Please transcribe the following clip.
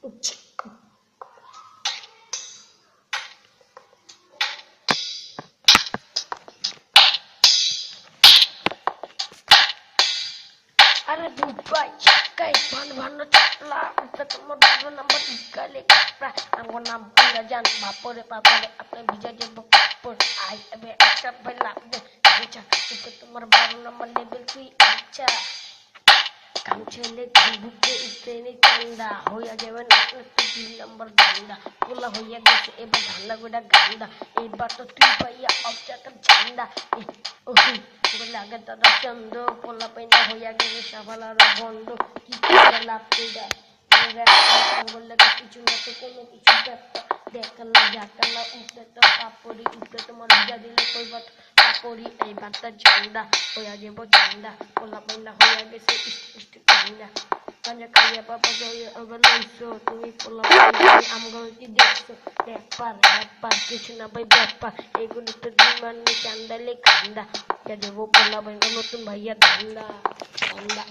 Ada Dubai, kai bahan-bahan cakla, kita temu dulu nama tiga lekra, anggo nampu jajan, bapore apa bisa jadi bapor, abe acap belak deh, aja kita temu baru nama level 3 aja, kamu cendek buku itu ini tanda, hoya jawan itu nomor ganda, pula hoya gitu ganda udah ganda, batu tiba ya objek tercanda, Gulaga tada chando pola paina hoya gege shavala ra bondo ki la pida gege angol ka kichu na to kono kichu dekala jakala utte to papori utte to mar bija dile koi bat papori ei batta chanda hoya gebo chanda pola paina hoya gege isti chanda kanya kaya papa joye avaloiso tumi pola paina amgol ki dekso ব্যাপার কিছু না ভাই ব্যাপার এগুলো তো ডিমান্ডে চান্দালে কান্দা দেবো পোলা ভাই নতুন ভাইয়া ধান্দা ধান্দা